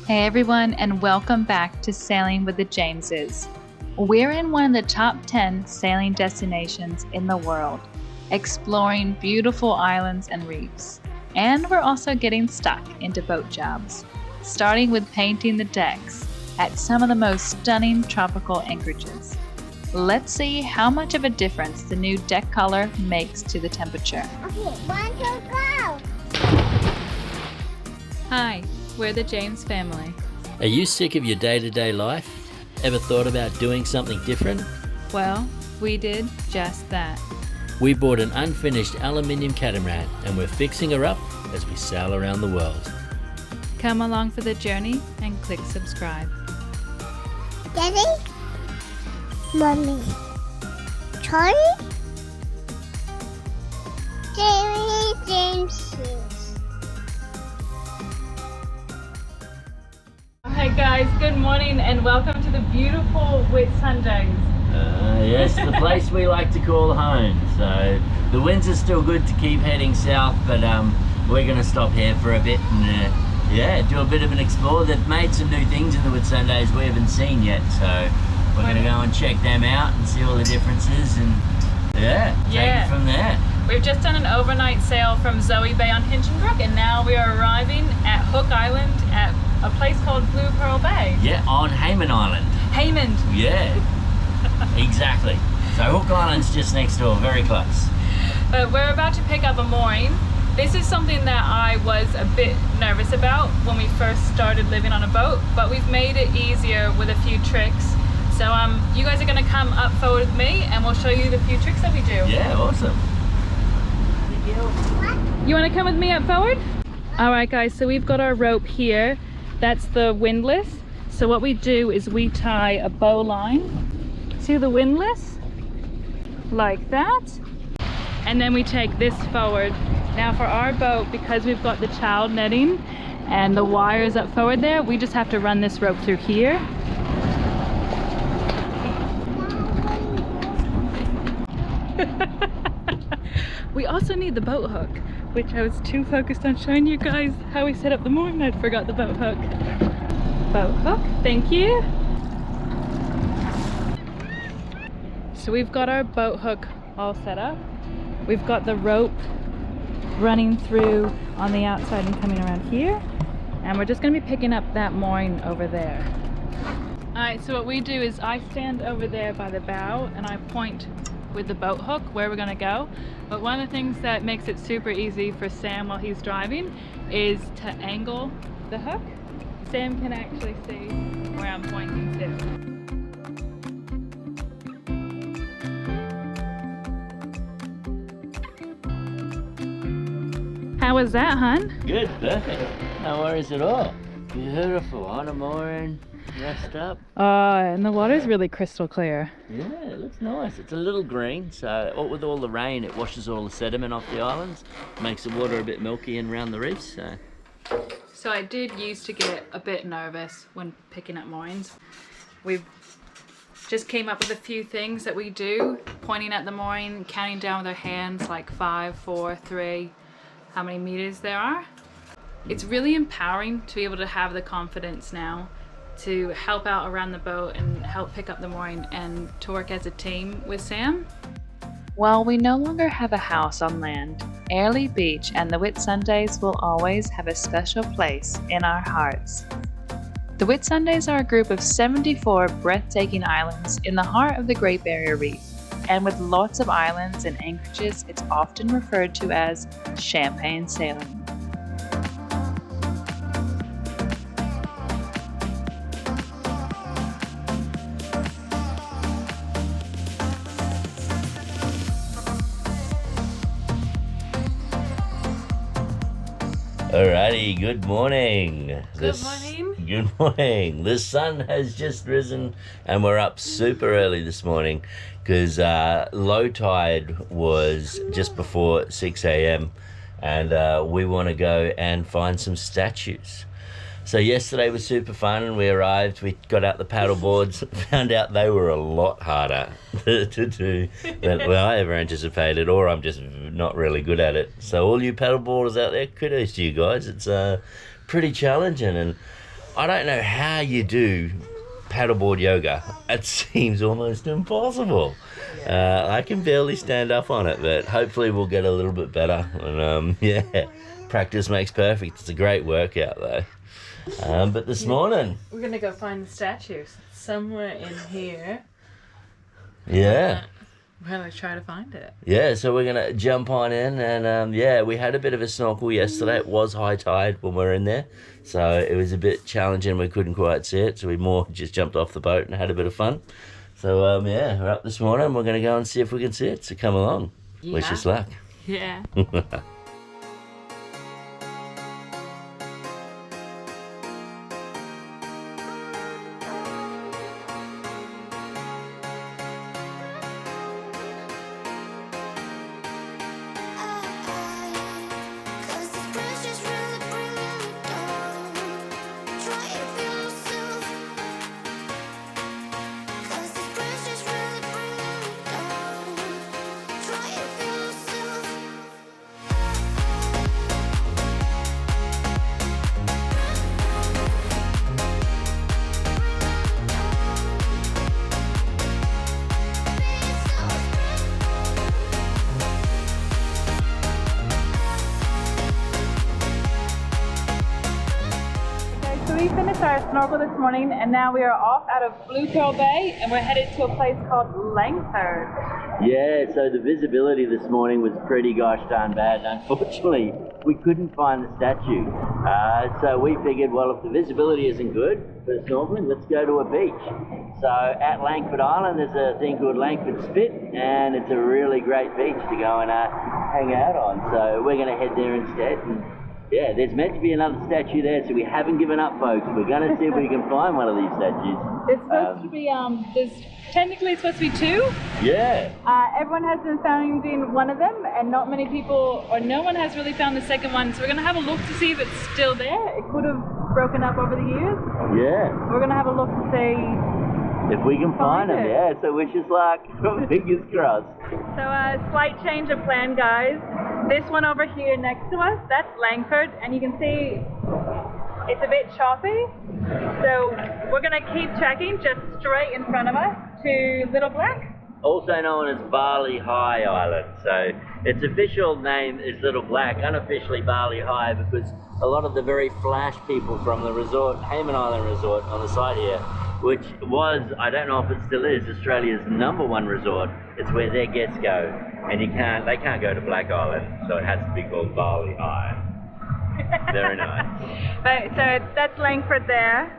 Hey everyone, and welcome back to Sailing with the Jameses. We're in one of the top 10 sailing destinations in the world, exploring beautiful islands and reefs. And we're also getting stuck into boat jobs, starting with painting the decks at some of the most stunning tropical anchorages. Let's see how much of a difference the new deck color makes to the temperature. Okay, 1, 2, go! Hi, we're the James family. Are you sick of your day-to-day life? Ever thought about doing something different? Well, we did just that. We bought an unfinished aluminium catamaran and we're fixing her up as we sail around the world. Come along for the journey and click subscribe. Daddy? Mommy? Charlie? James. Hi guys, good morning and welcome to the beautiful Whitsundays. Yes, the place we like to call home. So the winds are still good to keep heading south, but we're going to stop here for a bit and do a bit of an explore. They've made some new things in the Whitsundays we haven't seen yet, so we're going to go and check them out and see all the differences and take it from there. We've just done an overnight sail from Zoe Bay on Hinchinbrook and now we are arriving at Hook Island at a place called Blue Pearl Bay. Yeah, on Hayman Island. Haymond. Yeah, exactly. So Hook Island's just next door, very close. But we're about to pick up a mooring. This is something that I was a bit nervous about when we first started living on a boat, but we've made it easier with a few tricks. So you guys are going to come up forward with me and we'll show you the few tricks that we do. Yeah, awesome. You want to come with me up forward? Alright guys, so we've got our rope here. That's the windlass. So what we do is we tie a bow line to the windlass, like that. And then we take this forward. Now for our boat, because we've got the child netting and the wires up forward there, we just have to run this rope through here. We also need the boat hook, which I was too focused on showing you guys how we set up the mooring, I forgot the boat hook. Boat hook, thank you. So we've got our boat hook all set up. We've got the rope running through on the outside and coming around here. And we're just gonna be picking up that mooring over there. All right, so what we do is I stand over there by the bow and I point with the boat hook where we're gonna go. But one of the things that makes it super easy for Sam while he's driving is to angle the hook. Sam can actually see where I'm pointing to. How was that, hun? Good, perfect. No worries at all. Beautiful, on a mooring, rest up. And the water's really crystal clear. Yeah, it looks nice. It's a little green, so with all the rain, it washes all the sediment off the islands, makes the water a bit milky and around the reefs. So I did used to get a bit nervous when picking up moorings. We've just came up with a few things that we do, pointing at the mooring, counting down with our hands like 5, 4, 3, how many meters there are. It's really empowering to be able to have the confidence now to help out around the boat and help pick up the mooring and to work as a team with Sam. While we no longer have a house on land, Airlie Beach and the Whitsundays will always have a special place in our hearts. The Whitsundays are a group of 74 breathtaking islands in the heart of the Great Barrier Reef, and with lots of islands and anchorages, it's often referred to as champagne sailing. Alrighty, good morning. Good morning. Good morning. The sun has just risen and we're up super early this morning because low tide was just before 6 a.m. and we want to go and find some statues. So yesterday was super fun and we arrived, we got out the paddle boards, found out they were a lot harder to do than I ever anticipated, or I'm just not really good at it. So all you paddle boarders out there, kudos to you guys. It's pretty challenging, and I don't know how you do paddleboard yoga. It seems almost impossible. I can barely stand up on it, but hopefully we'll get a little bit better. And yeah, practice makes perfect. It's a great workout though. But this morning, we're gonna go find the statues somewhere in here. Yeah. We're gonna try to find it. Yeah, so we're gonna jump on in, and yeah, we had a bit of a snorkel yesterday. It was high tide when we were in there, so it was a bit challenging. We couldn't quite see it, so we more just jumped off the boat and had a bit of fun. So yeah, we're up this morning. We're gonna go and see if we can see it. So come along. Yeah. Wish us luck. Yeah. So we finished our snorkel this morning, and now we are off out of Blue Pearl Bay, and we're headed to a place called Langford. Yeah, so the visibility this morning was pretty gosh darn bad, and unfortunately we couldn't find the statue. So we figured, well, if the visibility isn't good for snorkeling, let's go to a beach. So at Langford Island there's a thing called Langford Spit, and it's a really great beach to go and hang out on. So we're going to head there instead. And yeah, there's meant to be another statue there, so we haven't given up, folks. We're going to see if we can find one of these statues. It's supposed to be, technically it's supposed to be two. Yeah. Everyone has been finding one of them, and not many people, or no one has really found the second one. So we're going to have a look to see if it's still there. It could have broken up over the years. Yeah. We're going to have a look to see if we can find them. Yeah, so wish us luck. Fingers crossed. So slight change of plan, guys. This one over here next to us, that's Langford, and you can see it's a bit choppy. So we're gonna keep checking just straight in front of us to Little Black. Also known as Barley High Island. So its official name is Little Black, unofficially Barley High, because a lot of the very flash people from the resort, Hayman Island Resort on the side here, which was, I don't know if it still is, Australia's #1 resort. It's where their guests go, and they can't go to Black Island, so it has to be called Barley High. Very nice. But so that's Langford there,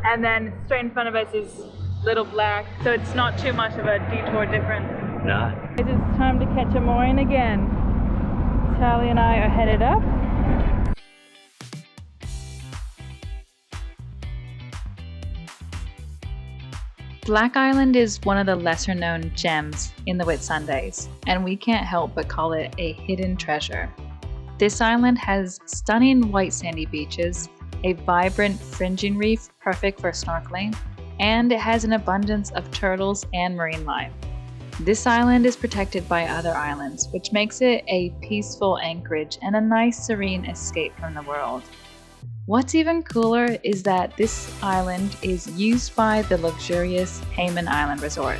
and then straight in front of us is Little Black, so it's not too much of a detour difference. No. It's time to catch a mooring again. Charlie and I are headed up. Black Island is one of the lesser known gems in the Whitsundays, and we can't help but call it a hidden treasure. This island has stunning white sandy beaches, a vibrant fringing reef perfect for snorkeling, and it has an abundance of turtles and marine life. This island is protected by other islands, which makes it a peaceful anchorage and a nice serene escape from the world. What's even cooler is that this island is used by the luxurious Hayman Island Resort.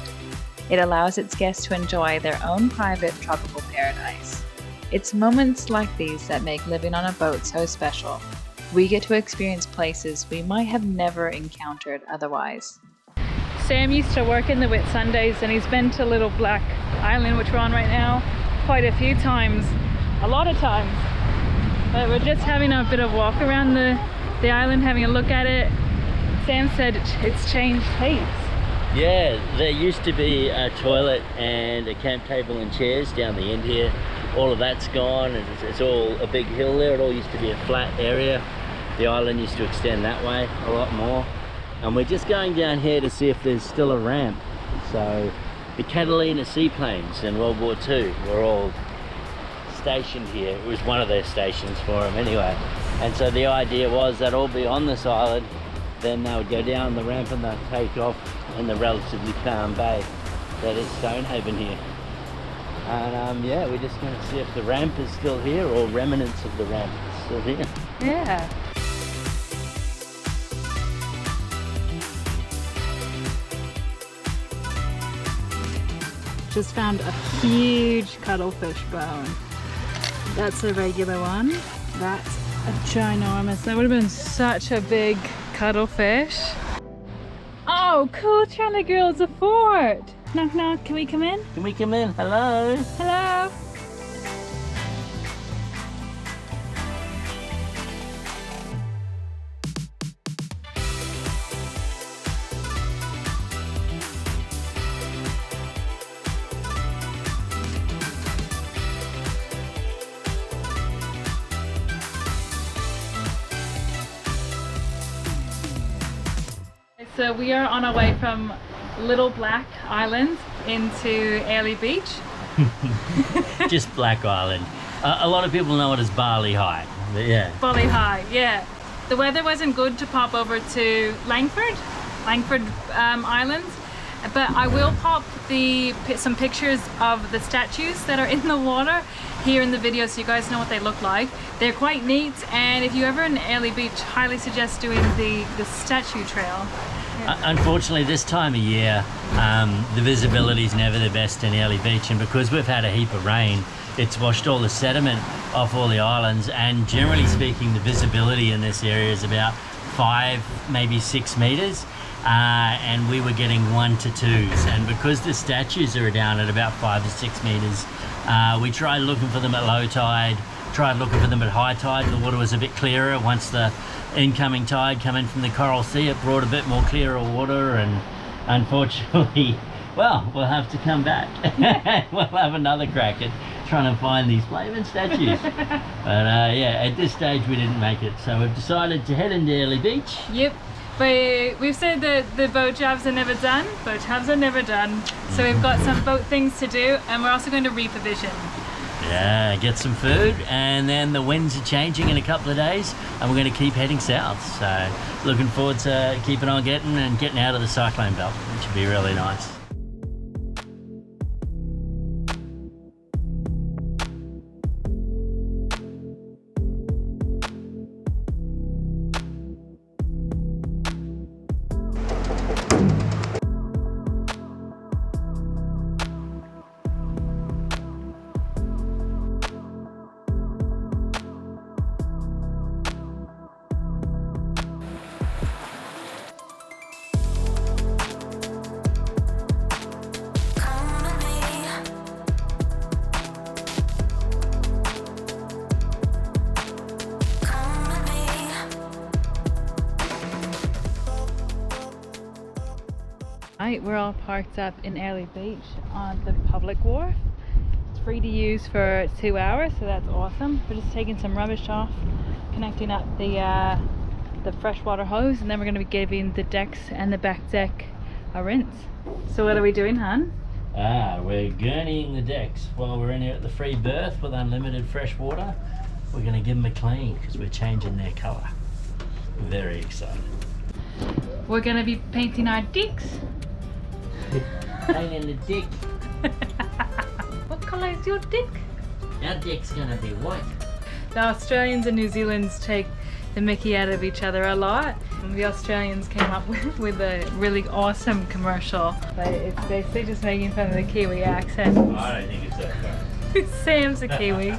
It allows its guests to enjoy their own private tropical paradise. It's moments like these that make living on a boat so special. We get to experience places we might have never encountered otherwise. Sam used to work in the Whitsundays, and he's been to Little Black Island, which we're on right now, quite a few times, a lot of times. But we're just having a bit of walk around the island, having a look at it. Sam said it's changed heaps. Yeah, there used to be a toilet and a camp table and chairs down the end here. All of that's gone, and it's all a big hill there. It all used to be a flat area. The island used to extend that way a lot more. And we're just going down here to see if there's still a ramp. So the Catalina seaplanes in World War II were all stationed here. It was one of their stations for them anyway. And so the idea was that all be on this island, then they would go down the ramp and they'd take off in the relatively calm bay that is Stonehaven here. And yeah, we're just going to see if the ramp is still here, or remnants of the ramp is still here. Yeah. Just found a huge cuttlefish bone. That's a regular one. That's a ginormous. That would have been such a big cuttlefish. Oh, cool, Charlie girl, it's a fort. Knock knock, can we come in? Can we come in? Hello? Hello? So we are on our way from Little Black Island into Airlie Beach. Just Black Island. A lot of people know it as Barley High, but yeah. Barley High, yeah. The weather wasn't good to pop over to Langford Island, but I will pop some pictures of the statues that are in the water here in the video so you guys know what they look like. They're quite neat, and if you're ever in Airlie Beach, highly suggest doing the statue trail. Unfortunately, this time of year, the visibility is never the best in Airlie Beach, and because we've had a heap of rain, it's washed all the sediment off all the islands, and generally speaking, the visibility in this area is about 5, maybe 6 meters, and we were getting 1 to 2s, and because the statues are down at about 5 or 6 meters, we tried looking for them at low tide, tried looking for them at high tide. The water was a bit clearer. Once the incoming tide come in from the Coral Sea, it brought a bit more clearer water, and unfortunately, well, we'll have to come back. We'll have another crack at trying to find these flaming statues. But yeah, at this stage we didn't make it, so we've decided to head into Airlie Beach. Yep, but we've said that the boat jobs are never done. Boat jobs are never done. So we've got some boat things to do, and we're also going to reprovision. Yeah, get some food, and then the winds are changing in a couple of days, and we're going to keep heading south. So looking forward to keeping on getting out of the cyclone belt, which would be really nice. Right, we're all parked up in Airlie Beach on the public wharf. It's free to use for 2 hours, so that's awesome. We're just taking some rubbish off, connecting up the freshwater hose, and then we're going to be giving the decks and the back deck a rinse. So what are we doing, hon? We're gurneying the decks while we're in here at the free berth with unlimited fresh water. We're going to give them a clean because we're changing their colour. Very excited. We're going to be painting our decks. Painting the deck. What colour is your deck? Our deck's going to be white. The Australians and New Zealanders take the mickey out of each other a lot. And the Australians came up with a really awesome commercial, but it's basically just making fun of the Kiwi accent. I don't think it's that far. Sam's a Kiwi.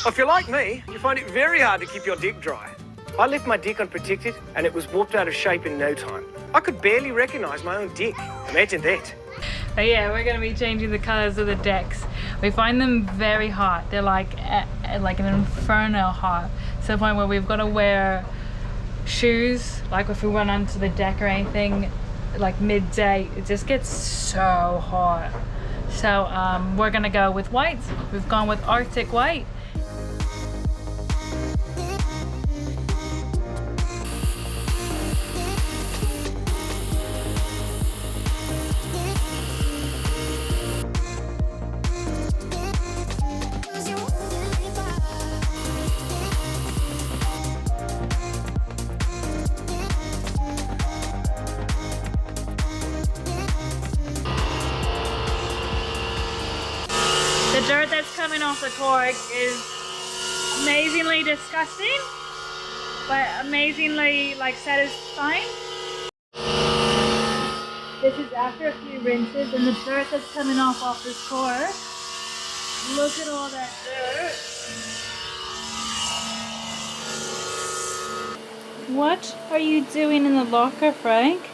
If you're like me, you find it very hard to keep your dick dry. I left my dick unprotected and it was warped out of shape in no time. I could barely recognise my own dick. Imagine that. But yeah, we're going to be changing the colours of the decks. We find them very hot. They're like an inferno hot. To the point where we've got to wear shoes, like if we run onto the deck or anything, like midday, it just gets so hot. So we're going to go with whites. We've gone with Arctic white. The dirt that's coming off the cork is amazingly disgusting, but amazingly like satisfying. This This is after a few rinses, and the dirt that's coming off this course. Look at all that dirt. What are you doing in the locker, Frank?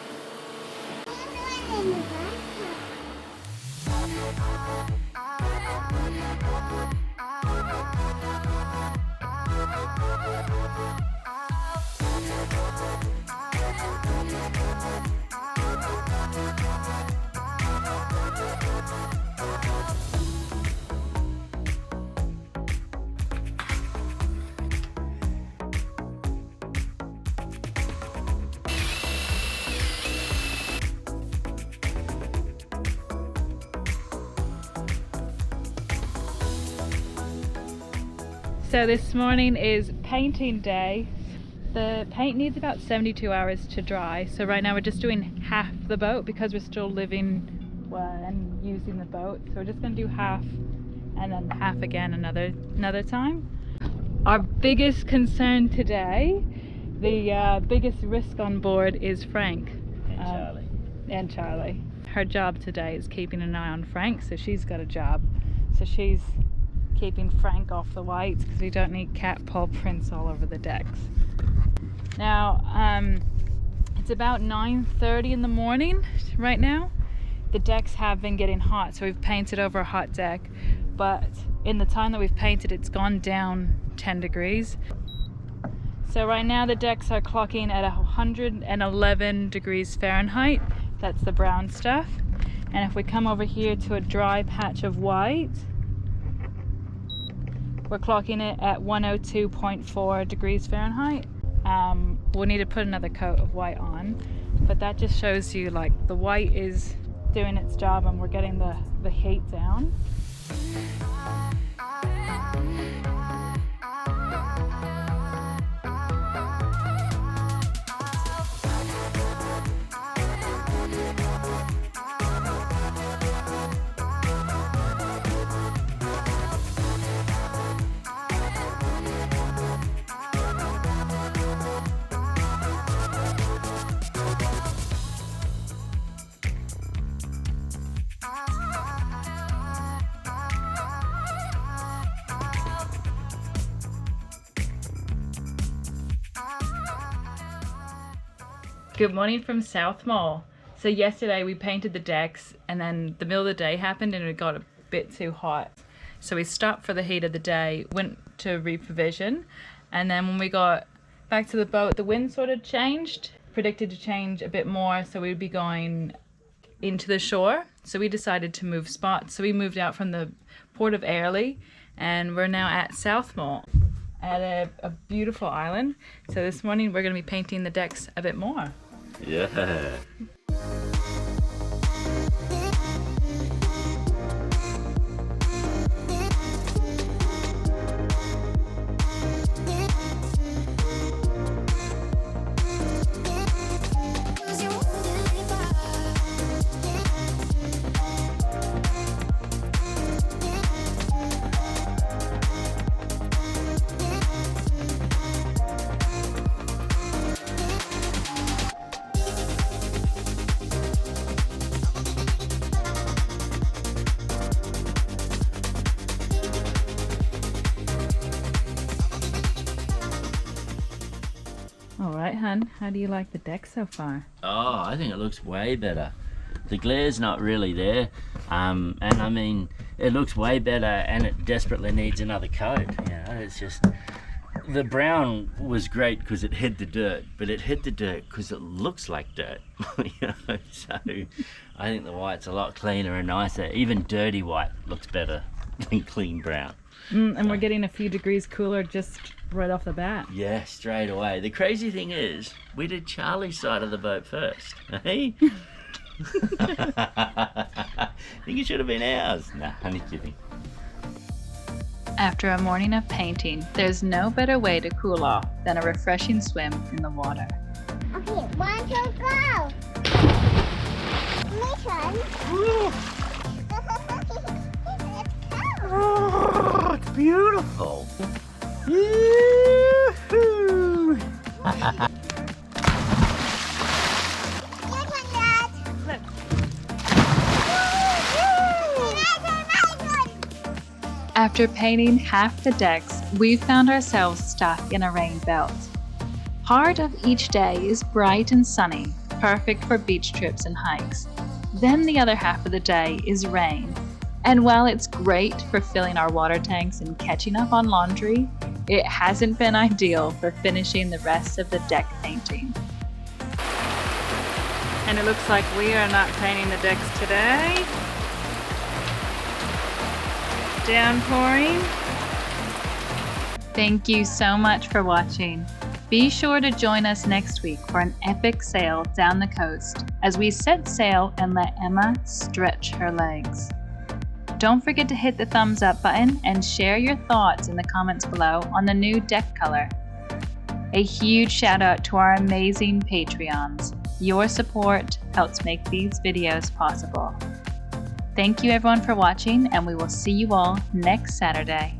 So this morning is painting day. The paint needs about 72 hours to dry. So right now we're just doing half the boat because we're still living and using the boat. So we're just gonna do half and then half again another time. Our biggest concern today, the biggest risk on board is Frank. And Charlie. Her job today is keeping an eye on Frank, so she's got a job. So she's keeping Frank off the whites because we don't need cat paw prints all over the decks. Now, it's about 9:30 in the morning right now. The decks have been getting hot, so we've painted over a hot deck, but in the time that we've painted, it's gone down 10 degrees. So right now the decks are clocking at 111 degrees Fahrenheit. That's the brown stuff. And if we come over here to a dry patch of white, we're clocking it at 102.4 degrees Fahrenheit. We'll need to put another coat of white on, but that just shows you like the white is doing its job and we're getting the heat down. Good morning from South Mall. So yesterday we painted the decks and then the middle of the day happened and it got a bit too hot. So we stopped for the heat of the day, went to reprovision, and then when we got back to the boat, the wind sort of changed, predicted to change a bit more, so we'd be going into the shore. So we decided to move spots. So we moved out from the port of Airlie and we're now at South Mall at a beautiful island. So this morning we're going to be painting the decks a bit more. Yeah. Alright, hun, how do you like the deck so far? Oh, I think it looks way better. The glare's not really there, and I mean, it looks way better and it desperately needs another coat. You know, it's just, the brown was great because it hid the dirt, but it hid the dirt because it looks like dirt. You know, so I think the white's a lot cleaner and nicer. Even dirty white looks better than clean brown. And we're getting a few degrees cooler just right off the bat. Yeah, straight away. The crazy thing is, we did Charlie's side of the boat first. Hey? I think it should have been ours. Nah, I'm kidding. After a morning of painting, there's no better way to cool off than a refreshing swim in the water. Okay, 1, 2, go! Mission. Oh, it's beautiful. Yoo-hoo. Your turn, Dad. Look. After painting half the decks, we found ourselves stuck in a rain belt. Part of each day is bright and sunny, perfect for beach trips and hikes. Then the other half of the day is rain. And while it's great for filling our water tanks and catching up on laundry, it hasn't been ideal for finishing the rest of the deck painting. And it looks like we are not painting the decks today. Downpouring. Thank you so much for watching. Be sure to join us next week for an epic sail down the coast as we set sail and let Emma stretch her legs. Don't forget to hit the thumbs up button and share your thoughts in the comments below on the new deck color. A huge shout out to our amazing Patreons. Your support helps make these videos possible. Thank you everyone for watching, and we will see you all next Saturday.